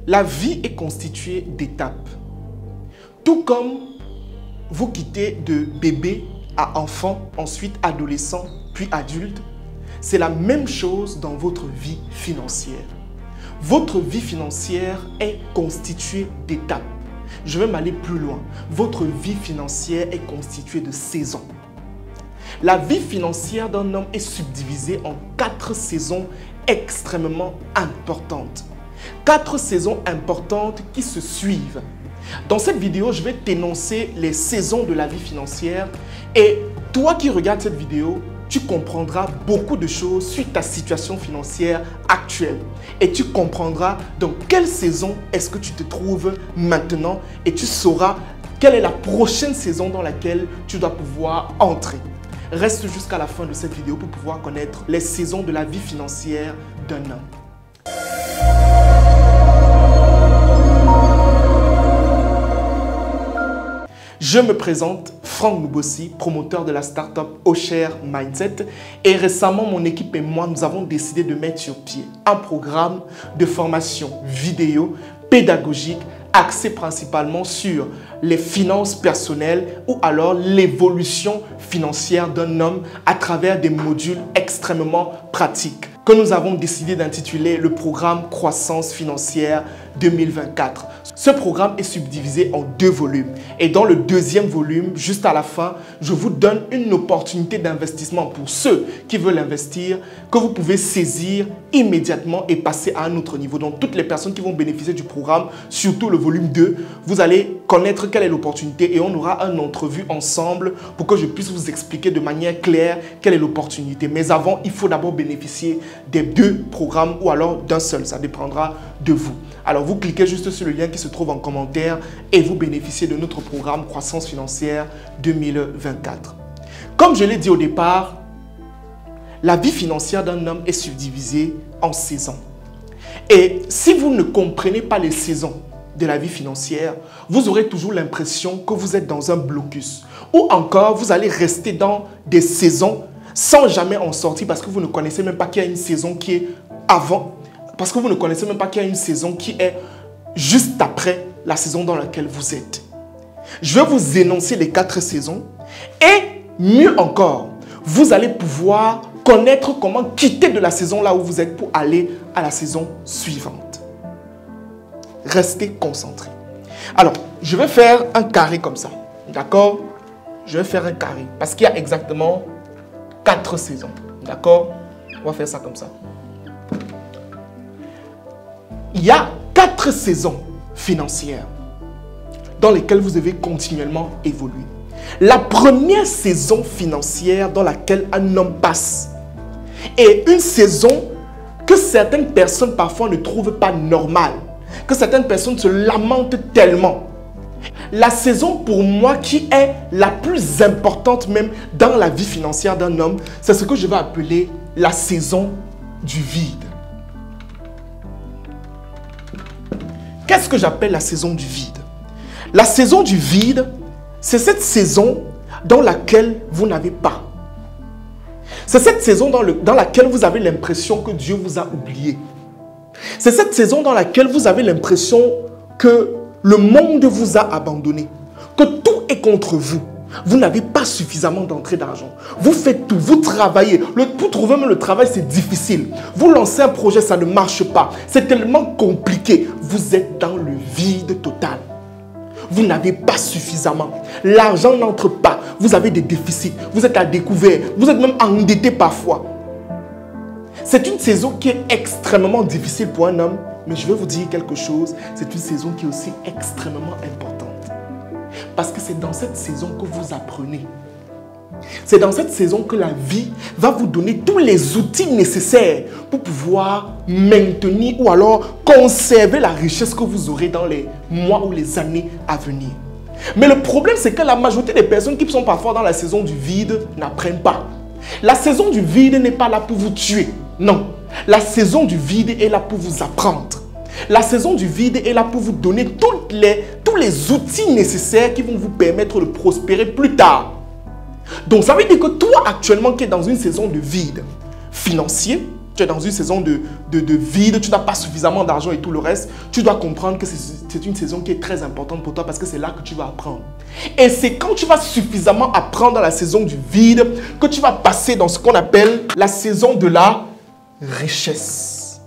La vie est constituée d'étapes. Tout comme vous quittez de bébé à enfant, ensuite adolescent, puis adulte, c'est la même chose dans votre vie financière. Votre vie financière est constituée d'étapes. Je vais m'aller plus loin. Votre vie financière est constituée de saisons. La vie financière d'un homme est subdivisée en 4 saisons extrêmement importantes. 4 saisons importantes qui se suivent. Dans cette vidéo, je vais t'énoncer les saisons de la vie financière et toi qui regardes cette vidéo, tu comprendras beaucoup de choses sur ta situation financière actuelle et tu comprendras dans quelle saison est-ce que tu te trouves maintenant et tu sauras quelle est la prochaine saison dans laquelle tu dois pouvoir entrer. Reste jusqu'à la fin de cette vidéo pour pouvoir connaître les saisons de la vie financière d'un homme. Je me présente, Franck Noubossi, promoteur de la start-up Osher Mindset. Et récemment, mon équipe et moi, nous avons décidé de mettre sur pied un programme de formation vidéo pédagogique axé principalement sur les finances personnelles ou alors l'évolution financière d'un homme à travers des modules extrêmement pratiques que nous avons décidé d'intituler le programme Croissance financière 2024. Ce programme est subdivisé en 2 volumes. Et dans le 2e volume, juste à la fin, je vous donne une opportunité d'investissement pour ceux qui veulent investir, que vous pouvez saisir immédiatement et passer à un autre niveau. Donc, toutes les personnes qui vont bénéficier du programme, surtout le volume 2, vous allez connaître quelle est l'opportunité et on aura une entrevue ensemble pour que je puisse vous expliquer de manière claire quelle est l'opportunité. Mais avant, il faut d'abord bénéficier des 2 programmes ou alors d'un seul. Ça dépendra de vous. Alors, vous cliquez juste sur le lien qui se trouve en commentaire et vous bénéficiez de notre programme Croissance financière 2024. Comme je l'ai dit au départ, la vie financière d'un homme est subdivisée en saisons. Et si vous ne comprenez pas les saisons de la vie financière, vous aurez toujours l'impression que vous êtes dans un blocus. Ou encore, vous allez rester dans des saisons sans jamais en sortir parce que vous ne connaissez même pas qu'il y a une saison qui est avant. Parce que vous ne connaissez même pas qu'il y a une saison qui est juste après la saison dans laquelle vous êtes. Je vais vous énoncer les 4 saisons et mieux encore, vous allez pouvoir connaître comment quitter de la saison là où vous êtes pour aller à la saison suivante. Restez concentrés. Alors, je vais faire un carré comme ça. D'accord? Je vais faire un carré parce qu'il y a exactement 4 saisons. D'accord? On va faire ça comme ça. Il y a 4 saisons financières dans lesquelles vous devez continuellement évoluer. La première saison financière dans laquelle un homme passe est une saison que certaines personnes parfois ne trouvent pas normale, que certaines personnes se lamentent tellement. La saison pour moi qui est la plus importante même dans la vie financière d'un homme, c'est ce que je vais appeler la saison du vide. Qu'est-ce que j'appelle la saison du vide? La saison du vide, c'est cette saison dans laquelle vous n'avez pas. C'est cette saison dans laquelle vous avez l'impression que Dieu vous a oublié. C'est cette saison dans laquelle vous avez l'impression que le monde vous a abandonné, que tout est contre vous. Vous n'avez pas suffisamment d'entrée d'argent. Vous faites tout, vous travaillez. Pour trouver même le travail, c'est difficile. Vous lancez un projet, ça ne marche pas. C'est tellement compliqué. Vous êtes dans le vide total. Vous n'avez pas suffisamment. L'argent n'entre pas. Vous avez des déficits. Vous êtes à découvert. Vous êtes même endetté parfois. C'est une saison qui est extrêmement difficile pour un homme. Mais je vais vous dire quelque chose. C'est une saison qui est aussi extrêmement importante. Parce que c'est dans cette saison que vous apprenez. C'est dans cette saison que la vie va vous donner tous les outils nécessaires pour pouvoir maintenir ou alors conserver la richesse que vous aurez dans les mois ou les années à venir. Mais le problème, c'est que la majorité des personnes qui sont parfois dans la saison du vide n'apprennent pas. La saison du vide n'est pas là pour vous tuer. Non. La saison du vide est là pour vous apprendre. La saison du vide est là pour vous donner tous les outils nécessaires qui vont vous permettre de prospérer plus tard. Donc, ça veut dire que toi, actuellement, qui es dans une saison de vide financier, tu es dans une saison de vide, tu n'as pas suffisamment d'argent et tout le reste, tu dois comprendre que c'est une saison qui est très importante pour toi parce que c'est là que tu vas apprendre. Et c'est quand tu vas suffisamment apprendre dans la saison du vide que tu vas passer dans ce qu'on appelle la saison de la richesse.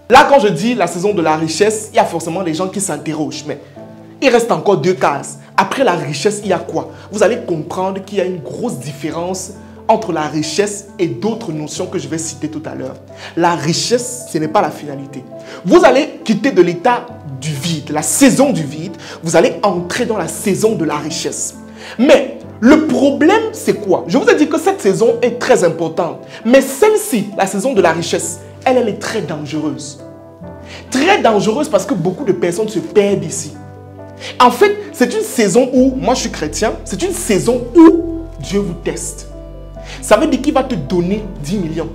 Là, quand je dis la saison de la richesse, il y a forcément des gens qui s'interrogent, mais il reste encore 2 cases. Après la richesse, il y a quoi? Vous allez comprendre qu'il y a une grosse différence entre la richesse et d'autres notions que je vais citer tout à l'heure. La richesse, ce n'est pas la finalité. Vous allez quitter de l'état du vide, la saison du vide, vous allez entrer dans la saison de la richesse. Mais le problème, c'est quoi? Je vous ai dit que cette saison est très importante. Mais celle-ci, la saison de la richesse, elle est très dangereuse. Très dangereuse parce que beaucoup de personnes se perdent ici. En fait, c'est une saison où, moi je suis chrétien, c'est une saison où Dieu vous teste. Ça veut dire qu'il va te donner 10 millions.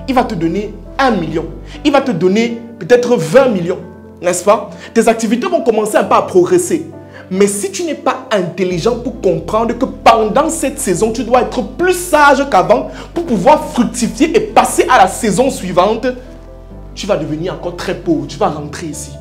Il va te donner 1 million. Il va te donner peut-être 20 millions. N'est-ce pas? Tes activités vont commencer un peu à progresser. Mais si tu n'es pas intelligent pour comprendre que pendant cette saison, tu dois être plus sage qu'avant pour pouvoir fructifier et passer à la saison suivante, tu vas devenir encore très pauvre. Tu vas rentrer ici.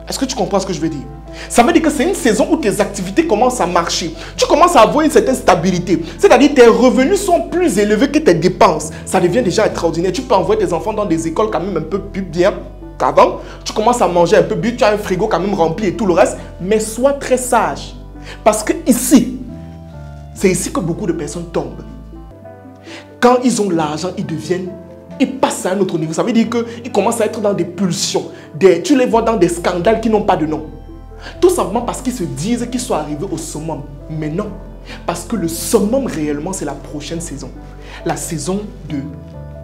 Est-ce que tu comprends ce que je veux dire? Ça veut dire que c'est une saison où tes activités commencent à marcher. Tu commences à avoir une certaine stabilité. C'est-à-dire que tes revenus sont plus élevés que tes dépenses. Ça devient déjà extraordinaire. Tu peux envoyer tes enfants dans des écoles quand même un peu plus bien qu'avant. Tu commences à manger un peu bien. Tu as un frigo quand même rempli et tout le reste. Mais sois très sage. Parce que ici, c'est ici que beaucoup de personnes tombent. Quand ils ont l'argent, ils passent à un autre niveau. Ça veut dire qu'ils commencent à être dans des pulsions. Tu les vois dans des scandales qui n'ont pas de nom. Tout simplement parce qu'ils se disent qu'ils sont arrivés au summum. Mais non. Parce que le summum réellement, c'est la prochaine saison. La saison de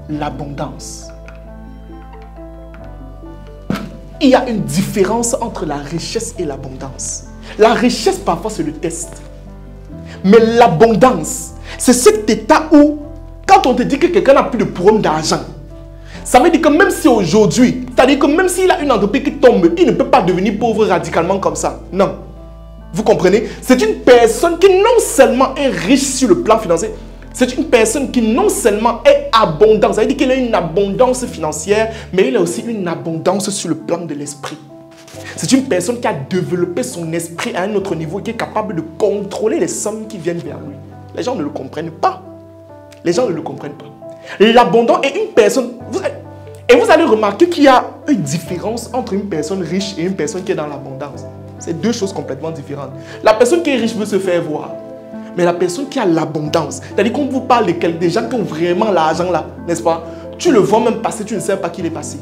l'abondance. Il y a une différence entre la richesse et l'abondance. La richesse, parfois, c'est le test. Mais l'abondance, c'est cet état où, quand on te dit que quelqu'un n'a plus de problème d'argent, ça veut dire que même si aujourd'hui, c'est-à-dire que même s'il a une entreprise qui tombe, il ne peut pas devenir pauvre radicalement comme ça. Non. Vous comprenez? C'est une personne qui non seulement est riche sur le plan financier, c'est une personne qui non seulement est abondante, ça veut dire qu'il a une abondance financière, mais il a aussi une abondance sur le plan de l'esprit. C'est une personne qui a développé son esprit à un autre niveau et qui est capable de contrôler les sommes qui viennent vers lui. Les gens ne le comprennent pas. Les gens ne le comprennent pas. L'abondant est une personne... Et vous allez remarquer qu'il y a une différence entre une personne riche et une personne qui est dans l'abondance. C'est 2 choses complètement différentes. La personne qui est riche veut se faire voir. Mais la personne qui a l'abondance, c'est-à-dire qu'on vous parle des gens qui ont vraiment l'argent là, n'est-ce pas? Tu le vois même passer, tu ne sais pas qu'il est passé.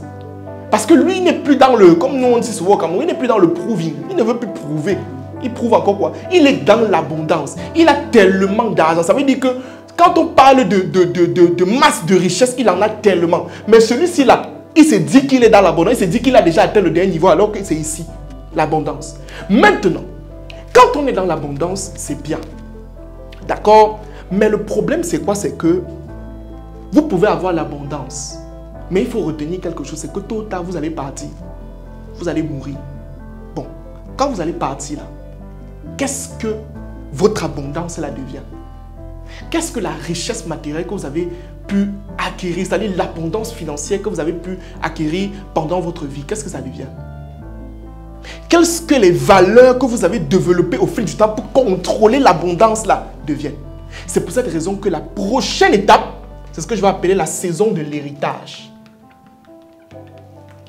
Parce que lui, il n'est plus dans le... Comme nous on dit souvent au Cameroun, il n'est plus dans le proving. Il ne veut plus prouver. Il prouve encore quoi? Il est dans l'abondance. Il a tellement d'argent. Ça veut dire que quand on parle de masse de richesse, il en a tellement. Mais celui-ci là, il se dit qu'il est dans l'abondance. Il se dit qu'il a déjà atteint le dernier niveau alors que c'est ici, l'abondance. Maintenant, quand on est dans l'abondance, c'est bien. D'accord? Mais le problème, c'est quoi? C'est que vous pouvez avoir l'abondance. Mais il faut retenir quelque chose. C'est que tôt ou tard, vous allez partir. Vous allez mourir. Bon, quand vous allez partir là, qu'est-ce que votre abondance là devient? Qu'est-ce que la richesse matérielle que vous avez pu acquérir, c'est-à-dire l'abondance financière que vous avez pu acquérir pendant votre vie, qu'est-ce que ça devient? Quelles que les valeurs que vous avez développées au fil du temps pour contrôler l'abondance là deviennent? C'est pour cette raison que la prochaine étape, c'est ce que je vais appeler la saison de l'héritage.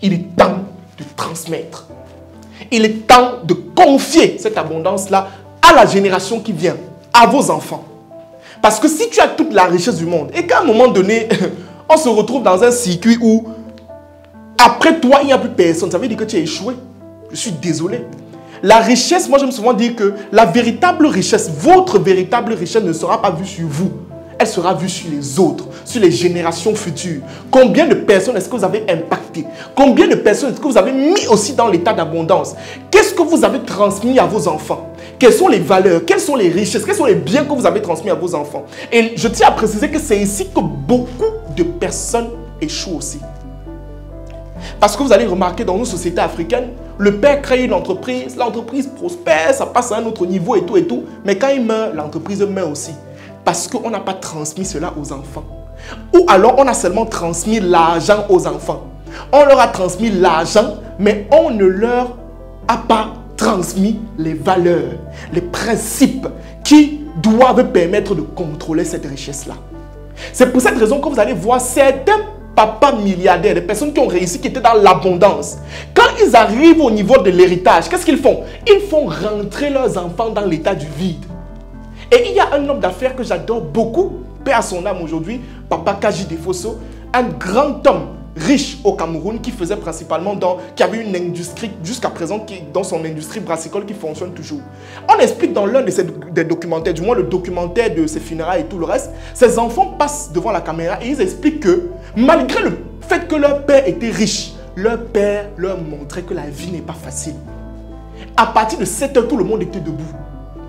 Il est temps de transmettre. Il est temps de confier cette abondance-là à la génération qui vient, à vos enfants. Parce que si tu as toute la richesse du monde et qu'à un moment donné, on se retrouve dans un circuit où après toi, il n'y a plus personne, ça veut dire que tu as échoué. Je suis désolé. La richesse, moi j'aime souvent dire que la véritable richesse, votre véritable richesse ne sera pas vue sur vous. Elle sera vue sur les autres, sur les générations futures. Combien de personnes est-ce que vous avez impacté? Combien de personnes est-ce que vous avez mis aussi dans l'état d'abondance? Qu'est-ce que vous avez transmis à vos enfants? Quelles sont les valeurs? Quelles sont les richesses? Quels sont les biens que vous avez transmis à vos enfants? Et je tiens à préciser que c'est ici que beaucoup de personnes échouent aussi. Parce que vous allez remarquer dans nos sociétés africaines, le père crée une entreprise, l'entreprise prospère, ça passe à un autre niveau et tout, mais quand il meurt, l'entreprise meurt aussi. parce qu'on n'a pas transmis cela aux enfants. Ou alors on a seulement transmis l'argent aux enfants. On leur a transmis l'argent, mais on ne leur a pas transmis les valeurs, les principes qui doivent permettre de contrôler cette richesse-là. C'est pour cette raison que vous allez voir certains papas milliardaires, des personnes qui ont réussi, qui étaient dans l'abondance. Quand ils arrivent au niveau de l'héritage, qu'est-ce qu'ils font? Ils font rentrer leurs enfants dans l'état du vide. Et il y a un homme d'affaires que j'adore beaucoup, paix à son âme aujourd'hui, Papa Kaji Defosso, un grand homme riche au Cameroun qui faisait principalement qui avait une industrie jusqu'à présent, dans son industrie brassicole qui fonctionne toujours. On explique dans l'un des documentaires, du moins le documentaire de ses funérailles et tout le reste, ces enfants passent devant la caméra et ils expliquent que malgré le fait que leur père était riche, leur père leur montrait que la vie n'est pas facile. À partir de 7 heures, tout le monde était debout.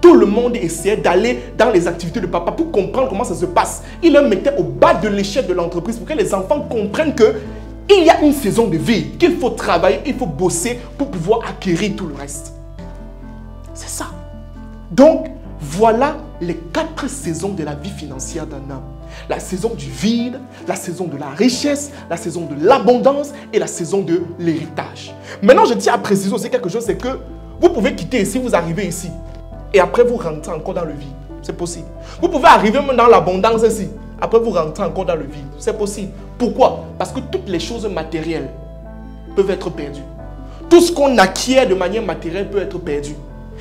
Tout le monde essayait d'aller dans les activités de papa pour comprendre comment ça se passe. Il les mettait au bas de l'échelle de l'entreprise pour que les enfants comprennent qu'il y a une saison de vie, qu'il faut travailler, il faut bosser pour pouvoir acquérir tout le reste. C'est ça. Donc, voilà les 4 saisons de la vie financière d'un homme. La saison du vide, la saison de la richesse, la saison de l'abondance et la saison de l'héritage. Maintenant, je tiens à préciser aussi quelque chose, c'est que vous pouvez quitter ici, vous arrivez ici. Et après, vous rentrez encore dans le vide. C'est possible. Vous pouvez arriver même dans l'abondance ici. Après, vous rentrez encore dans le vide. C'est possible. Pourquoi? Parce que toutes les choses matérielles peuvent être perdues. Tout ce qu'on acquiert de manière matérielle peut être perdu.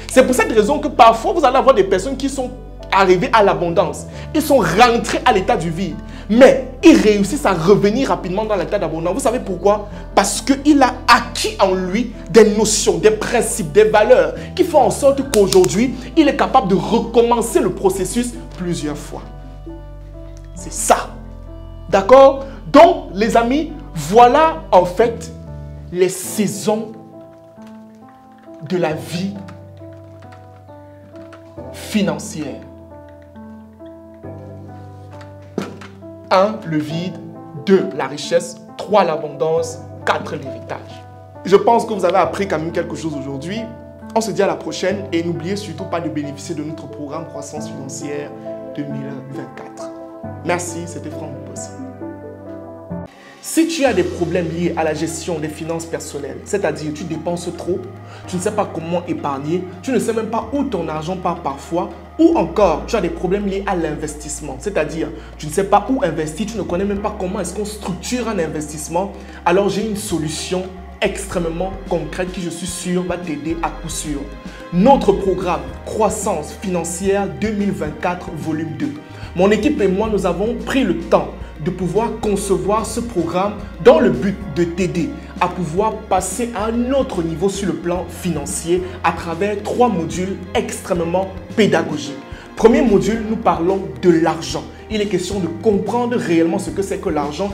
C'est pour cette raison que parfois, vous allez avoir des personnes qui sont arrivées à l'abondance. Ils sont rentrés à l'état du vide. Mais ils réussissent à revenir rapidement dans l'état d'abondance. Vous savez pourquoi? Parce qu'il a acquis en lui des notions, des principes, des valeurs qui font en sorte qu'aujourd'hui, il est capable de recommencer le processus plusieurs fois. C'est ça. D'accord? Donc, les amis, voilà en fait les saisons de la vie financière. 1. Le vide. 2. La richesse. 3. L'abondance. 4. L'héritage. Je pense que vous avez appris quand même quelque chose aujourd'hui. On se dit à la prochaine et n'oubliez surtout pas de bénéficier de notre programme Croissance Financière 2024. Merci, c'était Franck Moupossi. Si tu as des problèmes liés à la gestion des finances personnelles, c'est-à-dire tu dépenses trop, tu ne sais pas comment épargner, tu ne sais même pas où ton argent part parfois, ou encore tu as des problèmes liés à l'investissement, c'est-à-dire tu ne sais pas où investir, tu ne connais même pas comment est-ce qu'on structure un investissement, alors j'ai une solution extrêmement concrète qui, je suis sûr, va t'aider à coup sûr. Notre programme Croissance Financière 2024 volume 2. Mon équipe et moi, nous avons pris le temps de pouvoir concevoir ce programme dans le but de t'aider à pouvoir passer à un autre niveau sur le plan financier à travers 3 modules extrêmement pédagogiques. Premier module, nous parlons de l'argent. Il est question de comprendre réellement ce que c'est que l'argent.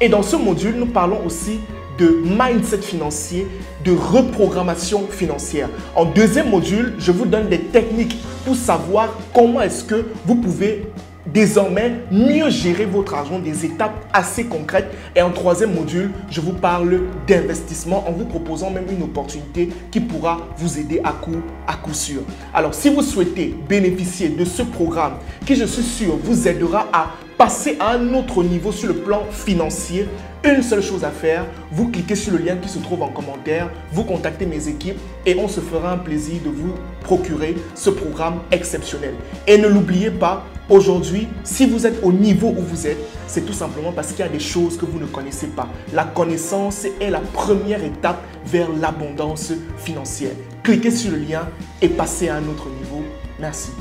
Et dans ce module, nous parlons aussi de mindset financier, de reprogrammation financière. En deuxième module, je vous donne des techniques pour savoir comment est-ce que vous pouvez désormais mieux gérer votre argent, des étapes assez concrètes. Et en troisième module, je vous parle d'investissement en vous proposant même une opportunité qui pourra vous aider à coup sûr. Alors, si vous souhaitez bénéficier de ce programme qui, je suis sûr, vous aidera à passer à un autre niveau sur le plan financier, une seule chose à faire, vous cliquez sur le lien qui se trouve en commentaire, vous contactez mes équipes et on se fera un plaisir de vous procurer ce programme exceptionnel. Et ne l'oubliez pas, aujourd'hui, si vous êtes au niveau où vous êtes, c'est tout simplement parce qu'il y a des choses que vous ne connaissez pas. La connaissance est la première étape vers l'abondance financière. Cliquez sur le lien et passez à un autre niveau. Merci.